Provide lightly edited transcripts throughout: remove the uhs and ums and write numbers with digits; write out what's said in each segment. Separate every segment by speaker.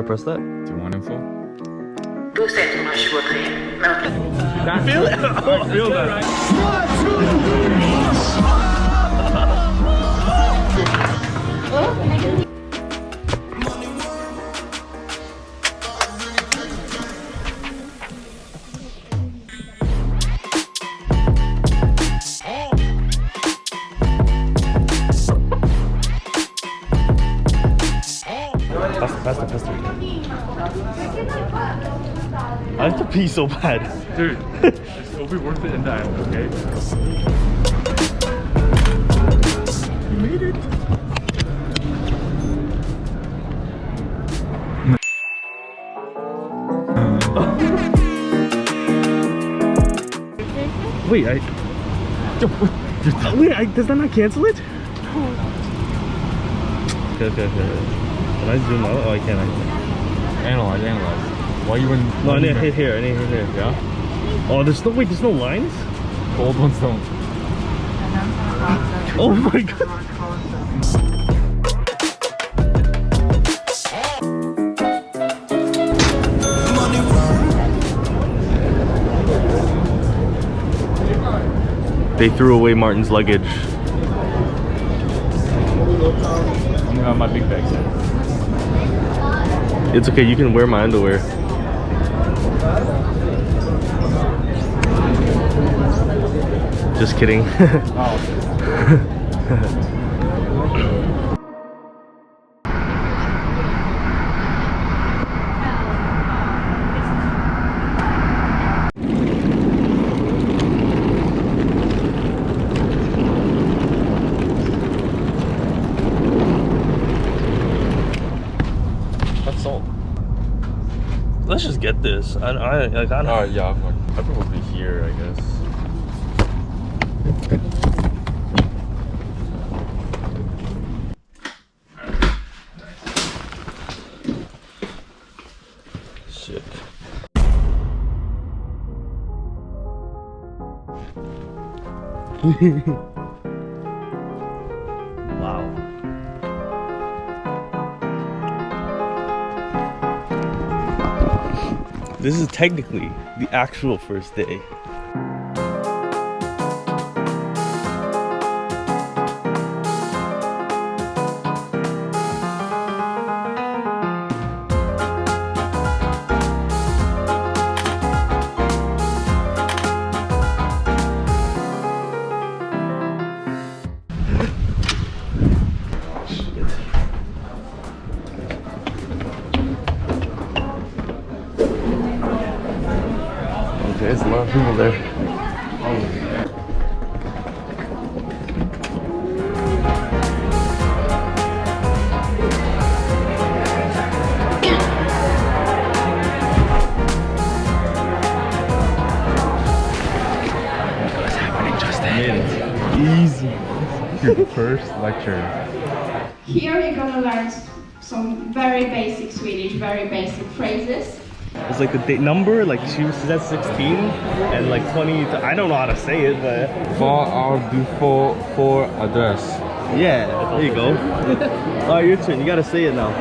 Speaker 1: I press that?
Speaker 2: Do you want info?
Speaker 3: Då sätter man 23.
Speaker 1: I feel it. Oh, I feel that. Faster. I have to pee so bad.
Speaker 2: Dude, it'll be worth it in the end, okay? You made it.
Speaker 1: Wait, does that not cancel it? Okay. Can I zoom out? Oh, I can't.
Speaker 2: Analyze. Why you in?
Speaker 1: No, I need to hit here.
Speaker 2: Yeah?
Speaker 1: Oh, there's no lines?
Speaker 2: The old ones don't.
Speaker 1: Oh my god. They threw away Martin's luggage.
Speaker 2: I'm gonna have my big bag set.
Speaker 1: It's okay, you can wear my underwear. Just kidding. That's salt. Let's just get this. I don't.
Speaker 2: Alright, yeah, I'll probably here, I guess.
Speaker 1: Sick. Wow. This is technically the actual first day. There's a lot of people there. What's happening, Justin? Easy.
Speaker 2: Your first lecture.
Speaker 4: Here you're gonna learn some very basic Swedish, very basic phrases.
Speaker 1: It's like the date number, like she said 16 and like 20. I don't know how to say it, but
Speaker 2: Vad är du för adress?
Speaker 1: yeah, there you go. Alright, your turn. You gotta say it now.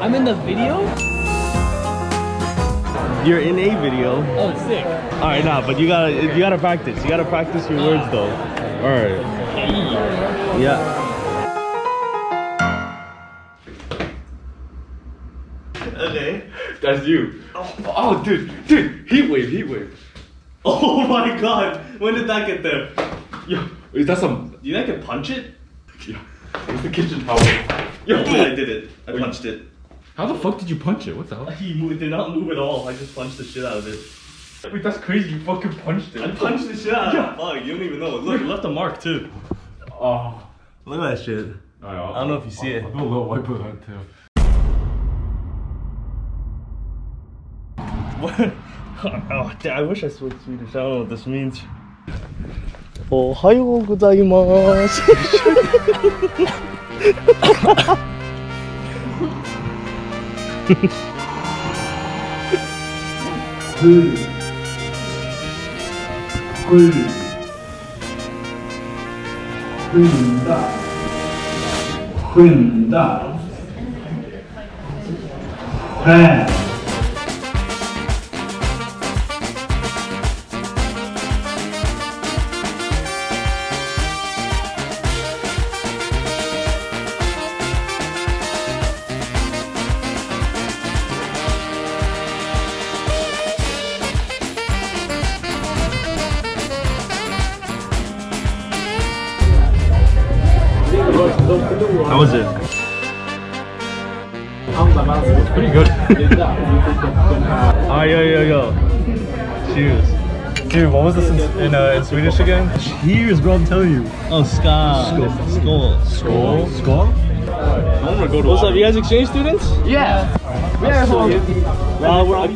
Speaker 5: I'm in the video?
Speaker 1: You're in a video.
Speaker 5: Oh, sick.
Speaker 1: Alright, nah, but you gotta practice. You gotta practice your words though. Alright. Yeah. Okay.
Speaker 2: That's you. Oh, dude, heat wave.
Speaker 1: Oh my god, when did that get there?
Speaker 2: Yo, is that some?
Speaker 1: You think I can punch it?
Speaker 2: Yeah. It's the kitchen towel.
Speaker 1: Yo, I did it. I punched it.
Speaker 2: How the fuck did you punch it? What the hell?
Speaker 1: It did not move at all. I just punched the shit out of it.
Speaker 2: Wait, that's crazy. You fucking punched it.
Speaker 1: I punched the shit out of it. Fuck, you don't even know. Look, it left a mark too.
Speaker 2: Oh.
Speaker 1: Look at that shit.
Speaker 2: I
Speaker 1: don't know if you see it.
Speaker 2: I'll do a little wipe of that too.
Speaker 1: What? Oh, damn, I wish I spoke Swedish. I don't know what this means. Ohayou gozaimasu.
Speaker 6: Pen.
Speaker 1: How was it?
Speaker 2: It's pretty good.
Speaker 1: Alright, yo. Cheers.
Speaker 2: Dude, what was this in Swedish again?
Speaker 1: Cheers, bro, I'm telling you. Oh, ska. Skål. What's up, you guys exchange students?
Speaker 5: Yeah. Yeah.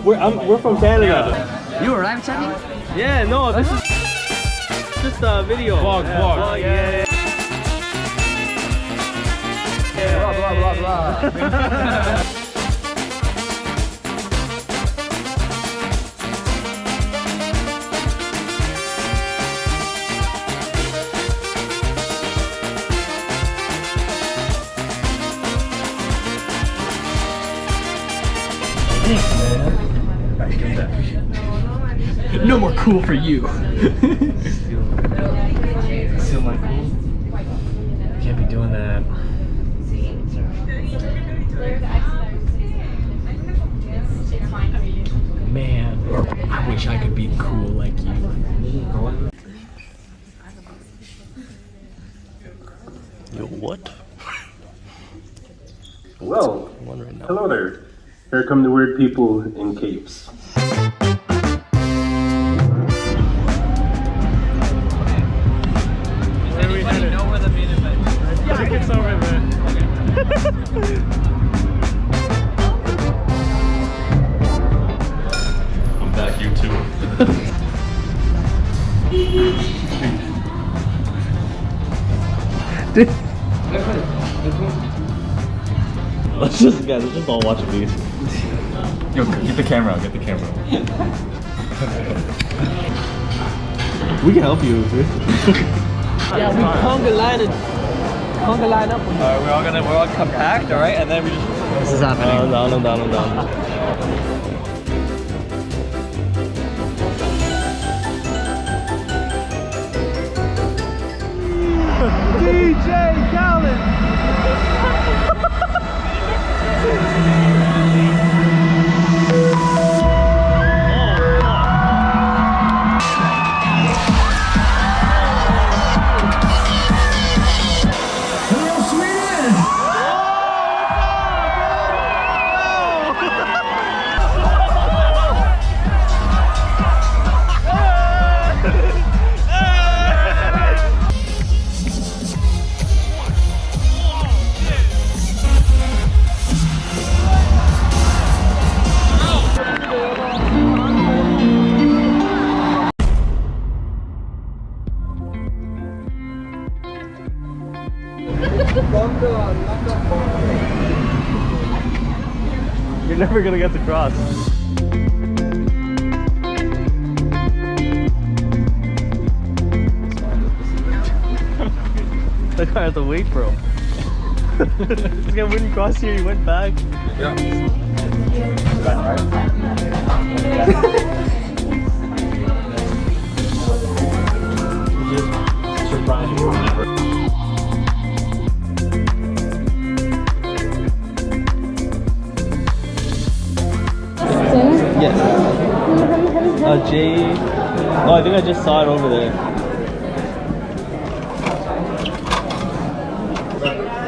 Speaker 1: We're from Canada.
Speaker 5: You arrived, Sammy?
Speaker 1: Yeah, no, this is just a video.
Speaker 2: Vlog.
Speaker 1: Yeah.
Speaker 5: Blah. No more cool for you.
Speaker 2: Still my cool. Can't be doing that.
Speaker 5: Man, I wish I could be cool like you.
Speaker 1: Yo, what?
Speaker 6: Well,
Speaker 1: Right now.
Speaker 6: hello there. Here come the weird people in capes.
Speaker 5: Anybody know where the main event is?
Speaker 2: I think it's over there. I'm back, you too.
Speaker 1: Let's just all watch a beat.
Speaker 2: Yo, get the camera out,
Speaker 1: We can help you, dude.
Speaker 5: Yeah, we conga line up.
Speaker 7: Alright, we're all compact, alright? And then we just...
Speaker 5: This is happening.
Speaker 1: I'm down. DJ Khaled! You're never gonna get to cross. That guy had to wait for him. This guy wouldn't cross here, he went back. Yes. Jay. Oh, I think I just saw it over there.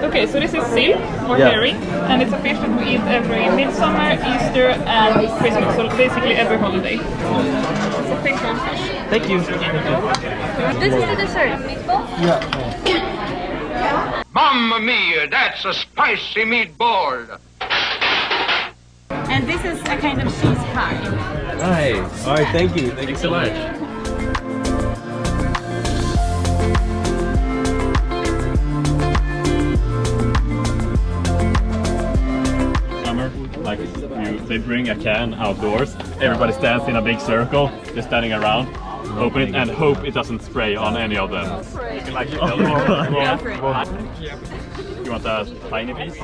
Speaker 8: Okay, so this is seal or
Speaker 1: Yeah.
Speaker 8: herring, and it's a fish that we eat every midsummer, Easter, and Christmas. So basically every holiday. So thanks for the fish.
Speaker 1: Thank you.
Speaker 9: This is the dessert. Meatball?
Speaker 10: Mamma mia, that's a spicy meatball!
Speaker 9: And this is a kind of cheese pie.
Speaker 1: Nice. All right, thank you. Thank you so much.
Speaker 2: Summer, like they bring a can outdoors. Everybody stands in a big circle, just standing around. Open it and hope it doesn't spray on any of them. Like, You want a tiny piece?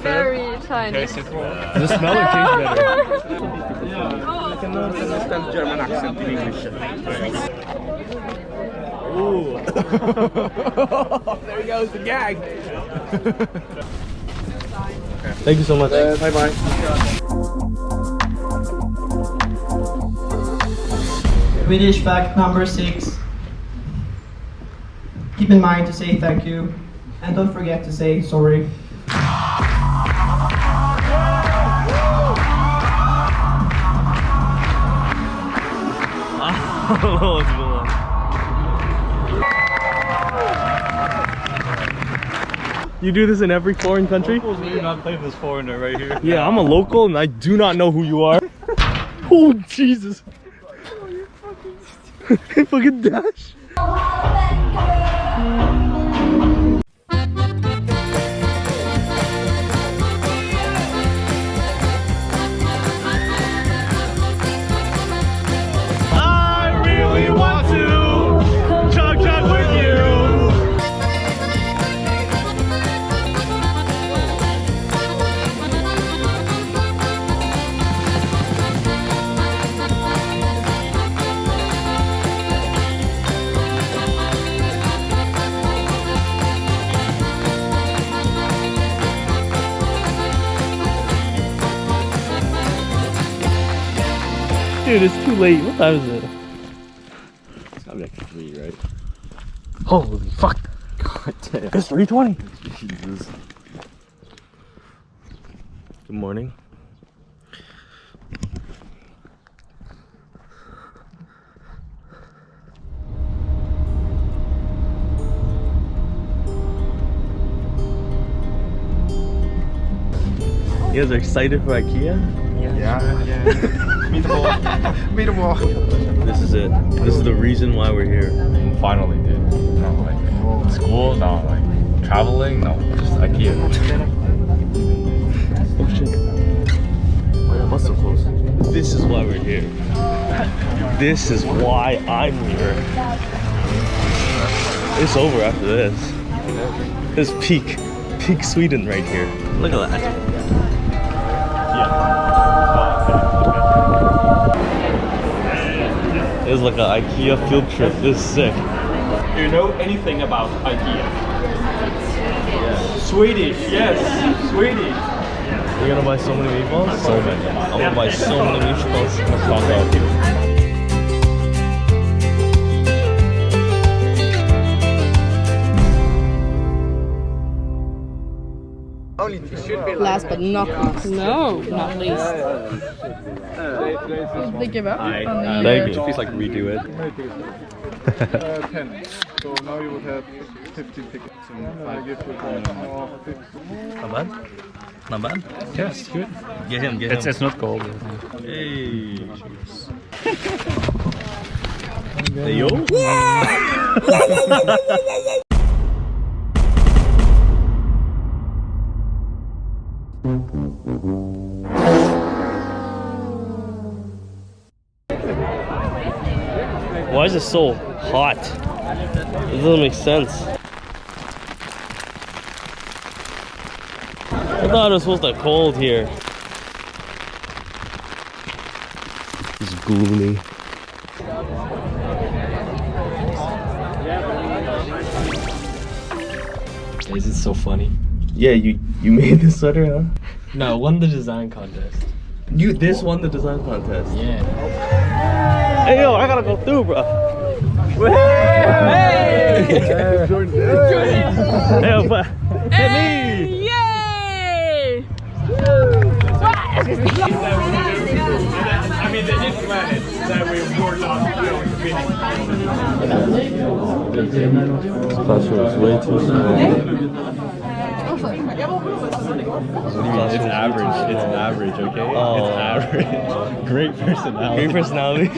Speaker 8: Very tiny.
Speaker 1: Does it smell or taste better?
Speaker 7: I can understand German accent in English.
Speaker 1: Ooh.
Speaker 7: There goes the gag.
Speaker 1: Thank you so much.
Speaker 7: Bye-bye.
Speaker 11: Swedish fact number 6. Keep in mind to say thank you and don't forget to say sorry.
Speaker 1: Oh, it's good. You do this in every foreign country?
Speaker 2: You're not playing this foreigner right here.
Speaker 1: Yeah, I'm a local and I do not know who you are. Oh, Jesus. Oh, you fucking fucking dash. I really want to chug chug with you. Dude, it's too late. What time is it?
Speaker 2: It's gotta be like 3, right?
Speaker 1: Holy fuck.
Speaker 2: God damn.
Speaker 1: It's 3:20.
Speaker 2: Jesus.
Speaker 1: Good morning. You guys are excited for IKEA?
Speaker 7: Yeah. Meet them all. Meet them all.
Speaker 1: This is it. This is the reason why we're here.
Speaker 2: Finally, dude. No, like school, no, like traveling, no, just IKEA.
Speaker 1: Oh shit. What's so close? This is why we're here. This is why I'm here. It's over after this. This is peak Sweden right here. Look at that. It's like an IKEA field trip. This is sick.
Speaker 2: Do you know anything about IKEA? Swedish, yes, Swedish.
Speaker 1: You're gonna buy so many meatballs? So many. I'm gonna buy so many meatballs.
Speaker 8: Last but not least. No, not least. They give up.
Speaker 1: Thank you.
Speaker 2: Please like redo it.
Speaker 12: 10. So now you would have 15 tickets and I give you
Speaker 1: Not bad? Not bad?
Speaker 2: Yes, good.
Speaker 1: Get him.
Speaker 2: It's not cold.
Speaker 1: Hey. Hey, yo. Why is it so hot? It doesn't make sense. I thought it was supposed to be cold here. It's gloomy.
Speaker 5: Guys, it's so funny.
Speaker 1: Yeah, you made this sweater, huh?
Speaker 5: No, I won the design contest.
Speaker 1: This won the design contest.
Speaker 5: Yeah.
Speaker 1: Hey yo, I gotta go through, bro. Hey! Hey! Hit me!
Speaker 8: Yay!
Speaker 2: I mean, they did plan it that we were not going to finish.
Speaker 1: This classroom is way too small.
Speaker 2: It's average. It's average, okay?
Speaker 1: Oh.
Speaker 2: It's average. Great personality.
Speaker 1: Great personality.